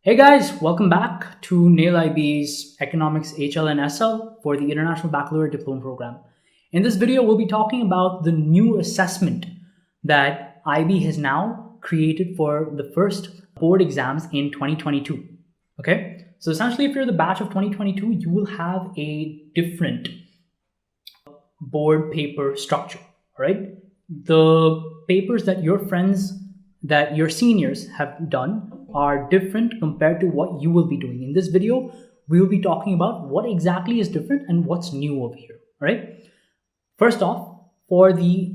Hey guys, welcome back to NAIL IB's Economics HL and SL for the International Baccalaureate Diploma Program. In this video, we'll be talking about the new assessment that IB has now created for the first board exams in 2022. Okay, so essentially, if you're the batch of 2022, you will have a different board paper structure. All right, the papers that your friends, that your seniors have done are different compared to what you will be doing. In this video, we will be talking about what exactly is different and what's new over here. All right. First off, for the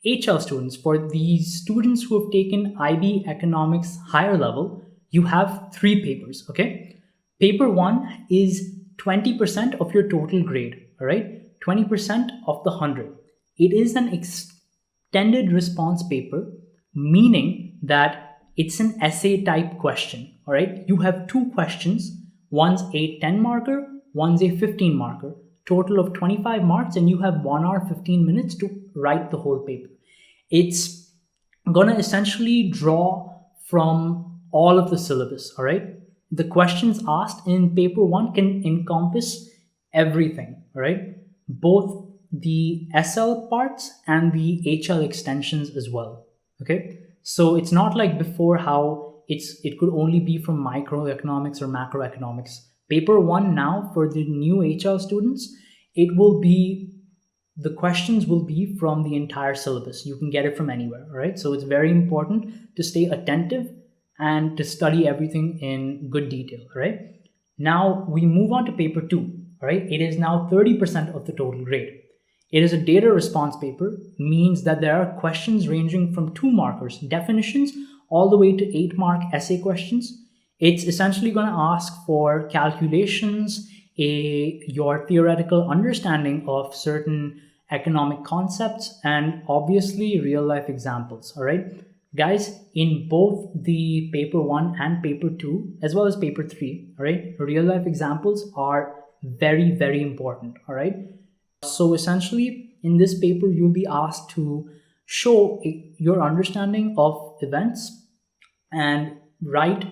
HL students, for the students who have taken IB Economics higher level, you have 3 papers. Okay. Paper 1 is 20% of your total grade. All right. 20% of the 100. It is an extended response paper, meaning that it's an essay type question. All right, you have 2 questions. One's a 10 marker, one's a 15 marker, total of 25 marks, and you have 1 hour 15 minutes to write the whole paper. It's gonna essentially draw from all of the syllabus. All right, the questions asked in paper 1 can encompass everything. All right, both the SL parts and the HL extensions as well. Okay, so it's not like before how it could only be from microeconomics or macroeconomics. Paper 1 now for the new HL students, the questions will be from the entire syllabus. You can get it from anywhere, all right? So it's very important to stay attentive and to study everything in good detail, all right? Now we move on to paper 2, all right? It is now 30% of the total grade. It is a data response paper, means that there are questions ranging from 2 markers, definitions, all the way to 8-mark essay questions. It's essentially going to ask for calculations, your theoretical understanding of certain economic concepts, and obviously real-life examples. All right, guys, in both the paper 1 and paper 2, as well as paper 3, all right, real-life examples are very, very important. All right. So essentially, in this paper, you'll be asked to show your understanding of events and write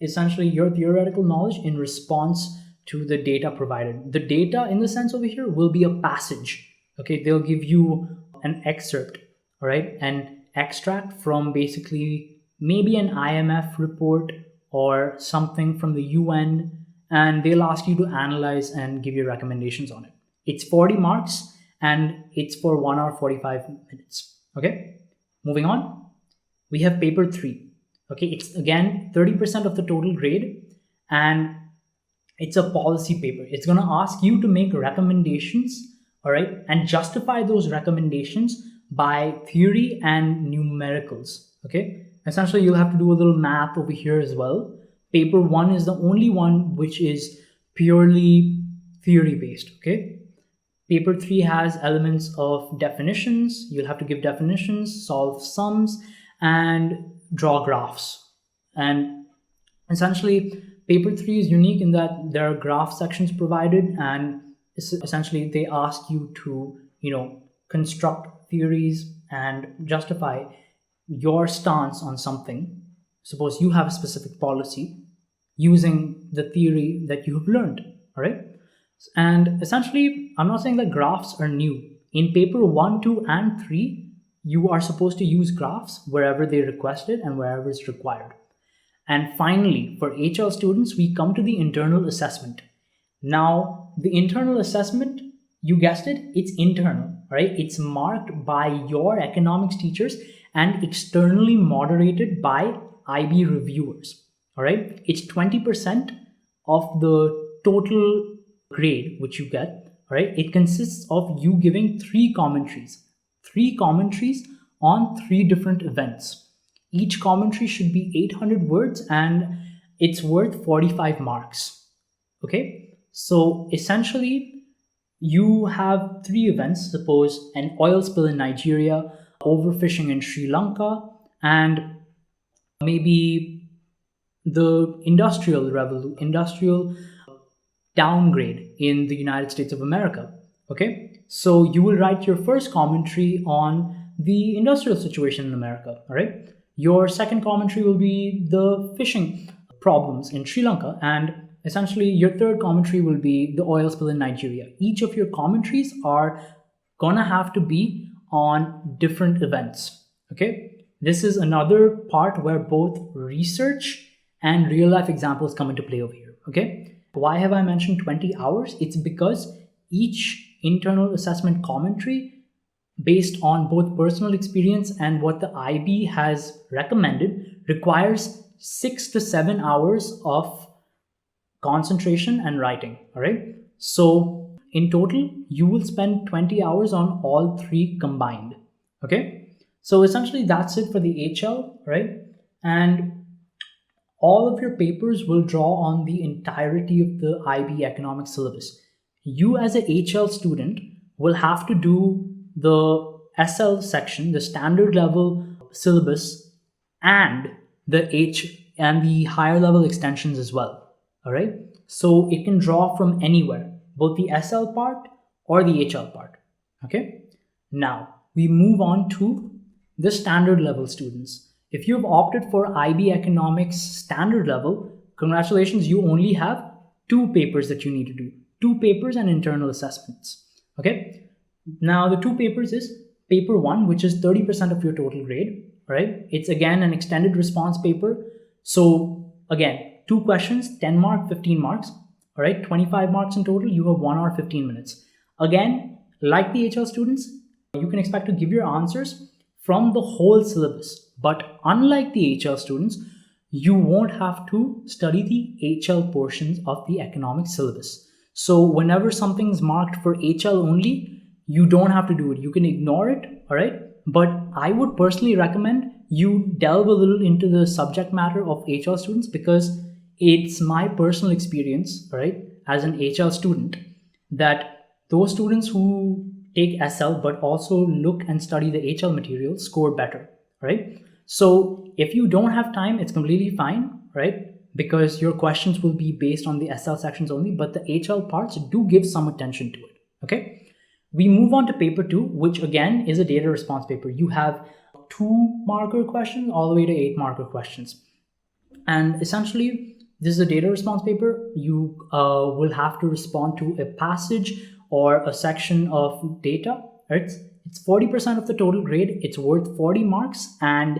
essentially your theoretical knowledge in response to the data provided. The data in the sense over here will be a passage. Okay, they'll give you an excerpt, all right, an extract from basically maybe an IMF report or something from the UN, and they'll ask you to analyze and give you recommendations on it. It's 40 marks and it's for 1 hour 45 minutes. Okay, moving on, we have paper 3. Okay, it's again 30% of the total grade and it's a policy paper. It's going to ask you to make recommendations, all right, and justify those recommendations by theory and numericals. Okay, essentially you'll have to do a little math over here as well. Paper 1 is the only one which is purely theory based. Okay, paper 3 has elements of definitions. You'll have to give definitions, solve sums, and draw graphs. And essentially, paper 3 is unique in that there are graph sections provided, and essentially they ask you to, construct theories and justify your stance on something. Suppose you have a specific policy using the theory that you have learned. All right. And essentially, I'm not saying that graphs are new. In paper 1, 2, and 3, you are supposed to use graphs wherever they request it and wherever it's required. And finally, for HL students, we come to the internal assessment. Now, the internal assessment, you guessed it, it's internal, right? It's marked by your economics teachers and externally moderated by IB reviewers, all right? It's 20% of the total grade which you get. All right, it consists of you giving 3 commentaries on 3 different events. Each commentary should be 800 words and it's worth 45 marks. Okay, so essentially you have 3 events. Suppose an oil spill in Nigeria, overfishing in Sri Lanka, and maybe the industrial downgrade in the United States of America. Okay, so you will write your first commentary on the industrial situation in America. All right, your second commentary will be the fishing problems in Sri Lanka, and essentially your third commentary will be the oil spill in Nigeria. Each of your commentaries are gonna have to be on different events. Okay, this is another part where both research and real life examples come into play over here. Okay, why have I mentioned 20 hours? It's because each internal assessment commentary, based on both personal experience and what the IB has recommended, requires 6 to 7 hours of concentration and writing. All right, so in total you will spend 20 hours on all three combined. Okay, so essentially that's it for the HL, right? And all of your papers will draw on the entirety of the IB economics syllabus. You as a HL student will have to do the SL section, the standard level syllabus, and the higher level extensions as well. All right, so it can draw from anywhere, both the SL part or the HL part. Okay, now we move on to the standard level students. If you've opted for IB Economics standard level, congratulations, you only have 2 papers that you need to do. 2 papers and internal assessments. Okay, now the 2 papers is paper 1, which is 30% of your total grade. Right, it's again an extended response paper. So again, 2 questions, 10 mark, 15 marks. All right, 25 marks in total. You have 1 hour 15 minutes. Again, like the HL students, you can expect to give your answers from the whole syllabus. But unlike the HL students, you won't have to study the HL portions of the economics syllabus. So whenever something's marked for HL only, you don't have to do it. You can ignore it, all right? But I would personally recommend you delve a little into the subject matter of HL students, because it's my personal experience, right, as an HL student, that those students who take SL but also look and study the HL material score better, right? So if you don't have time, it's completely fine, right? Because your questions will be based on the SL sections only, but the HL parts do give some attention to it, okay? We move on to paper 2, which again is a data response paper. You have 2 marker questions all the way to 8 marker questions. And essentially, this is a data response paper. You will have to respond to a passage or a section of data, right? It's 40% of the total grade. It's worth 40 marks, and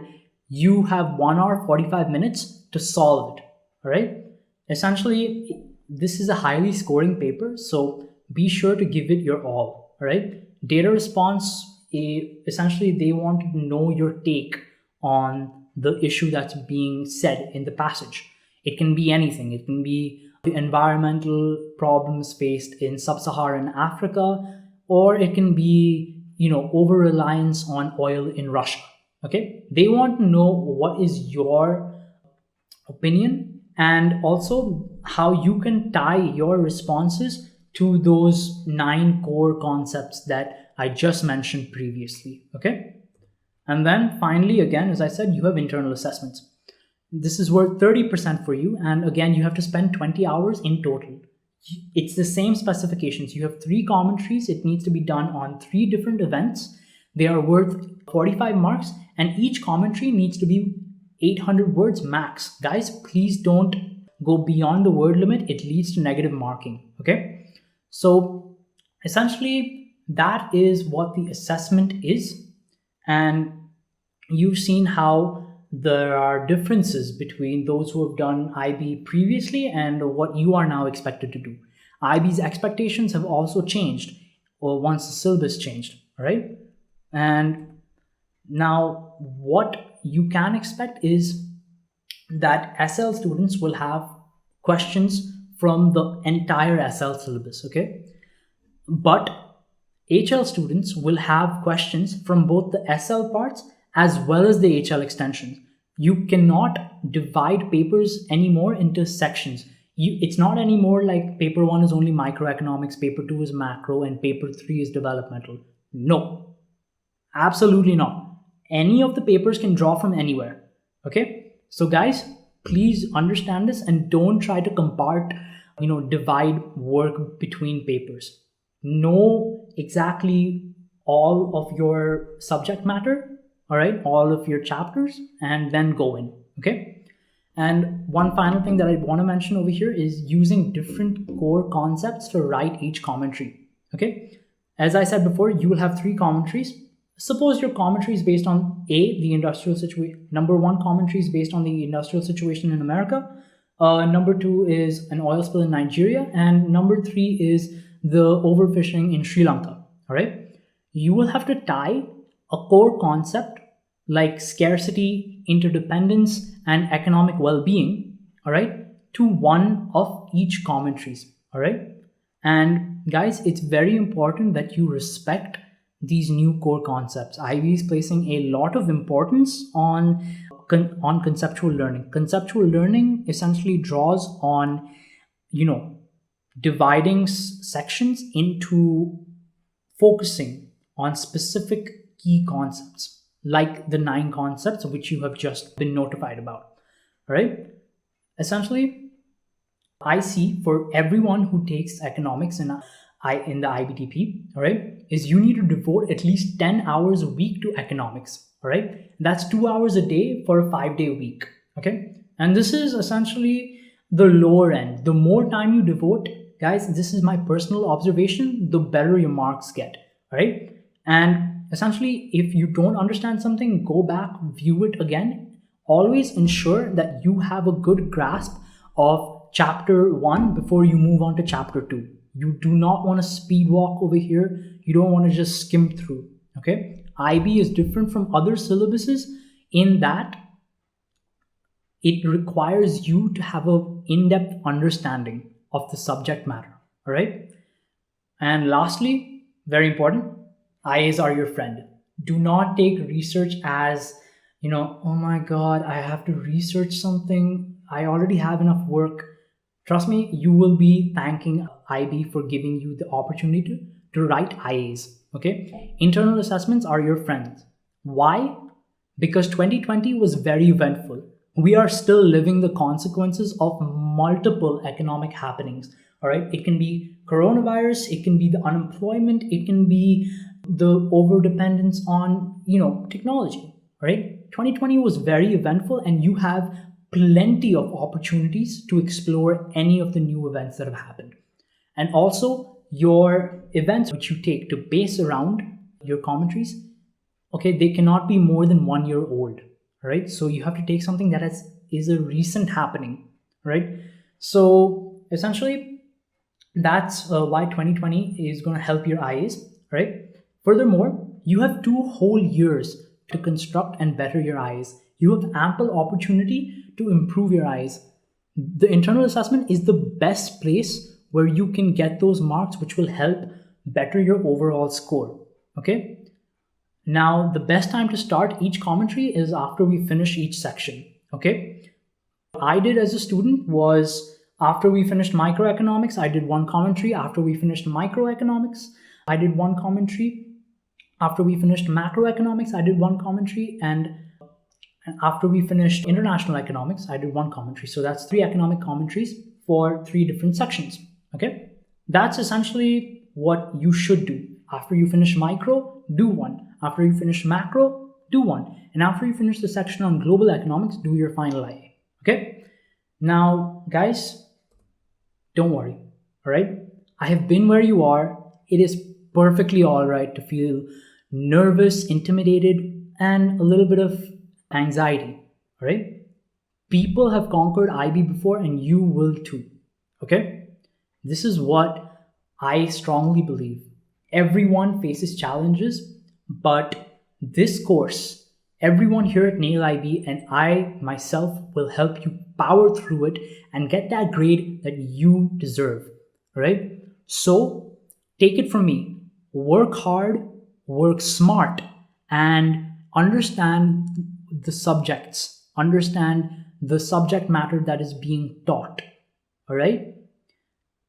you have 1 hour 45 minutes to solve it. All right. Essentially, this is a highly scoring paper, so be sure to give it your all. All right. Data response, essentially, they want to know your take on the issue that's being said in the passage. It can be anything. It can be the environmental problems faced in sub-Saharan Africa, or it can be, over-reliance on oil in Russia. Okay, they want to know what is your opinion, and also how you can tie your responses to those 9 core concepts that I just mentioned previously. Okay, and then finally, again, as I said, you have internal assessments. This is worth 30% for you, and again, you have to spend 20 hours in total. It's the same specifications. You have 3 commentaries. It needs to be done on 3 different events. They are worth 45 marks, and each commentary needs to be 800 words max. Guys, please don't go beyond the word limit. It leads to negative marking. Okay, so essentially that is what the assessment is, and you've seen how there are differences between those who have done IB previously and what you are now expected to do. IB's expectations have also changed once the syllabus changed, all right? And now what you can expect is that SL students will have questions from the entire SL syllabus, okay? But HL students will have questions from both the SL parts as well as the HL extensions. You cannot divide papers anymore into sections. It's not anymore like paper 1 is only microeconomics, paper 2 is macro, and paper 3 is developmental. No, absolutely not. Any of the papers can draw from anywhere. Okay, so guys, please understand this and don't try to divide work between papers. Know exactly all of your subject matter, all right, all of your chapters, and then go in. Okay, And one final thing that I want to mention over here is using different core concepts to write each commentary. Okay. As I said before, you will have 3 commentaries. Suppose your commentary is based on the industrial situation. Number 1 commentary is based on the industrial situation in America. Number 2 is an oil spill in Nigeria. And number 3 is the overfishing in Sri Lanka. All right. You will have to tie a core concept like scarcity, interdependence, and economic well-being, all right, to one of each commentaries, all right? And guys, it's very important that you respect these new core concepts. IB is placing a lot of importance on conceptual learning. Conceptual learning essentially draws on, dividing sections into focusing on specific key concepts, like the 9 concepts which you have just been notified about. All right. Essentially, I see for everyone who takes economics in the IBTP, all right, is you need to devote at least 10 hours a week to economics. All right. That's 2 hours a day for a 5-day week. Okay. And this is essentially the lower end. The more time you devote, guys, this is my personal observation, the better your marks get. All right. And essentially, if you don't understand something, go back, view it again. Always ensure that you have a good grasp of chapter 1 before you move on to chapter 2. You do not want to speed walk over here. You don't want to just skim through. Okay. IB is different from other syllabuses in that it requires you to have an in-depth understanding of the subject matter. All right. And lastly, very important, IAs are your friend. Do not take research as, oh my God, I have to research something. I already have enough work. Trust me, you will be thanking IB for giving you the opportunity to write IAs. Okay. Internal assessments are your friends. Why? Because 2020 was very eventful. We are still living the consequences of multiple economic happenings. All right. It can be coronavirus. It can be the unemployment. It can be the overdependence on, technology. Right. 2020 was very eventful, and you have plenty of opportunities to explore any of the new events that have happened. And also your events which you take to base around your commentaries, okay, they cannot be more than 1 year old. Right. So you have to take something that is a recent happening. Right. So essentially, that's why 2020 is going to help your IAs. Right. Furthermore, you have 2 whole years to construct and better your IAs. You have ample opportunity to improve your IAs. The internal assessment is the best place where you can get those marks which will help better your overall score. Okay. Now, the best time to start each commentary is after we finish each section. Okay. What I did as a student was, after we finished microeconomics, I did 1 commentary. After we finished microeconomics, I did 1 commentary. After we finished macroeconomics, I did 1 commentary. And after we finished international economics, I did 1 commentary. So that's 3 economic commentaries for 3 different sections. Okay. That's essentially what you should do. After you finish micro, do 1. After you finish macro, do 1. And after you finish the section on global economics, do your final IA. Okay. Now, guys, don't worry. All right. I have been where you are. It is perfectly all right to feel nervous, intimidated, and a little bit of anxiety. All right. People have conquered IB before, and you will too. Okay. This is what I strongly believe. Everyone faces challenges, but this course, everyone here at Nail IB and I myself will help you power through it and get that grade that you deserve. All right. So take it from me. Work hard, work smart, and understand the subjects. Understand the subject matter that is being taught. All right.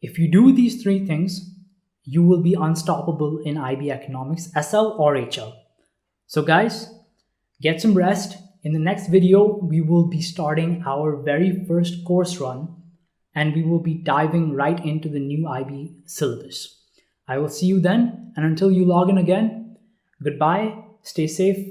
If you do these 3 things, you will be unstoppable in IB economics, SL or HL. So guys, get some rest. In the next video, we will be starting our very first course run, and we will be diving right into the new IB syllabus. I will see you then, and until you log in again, goodbye, stay safe,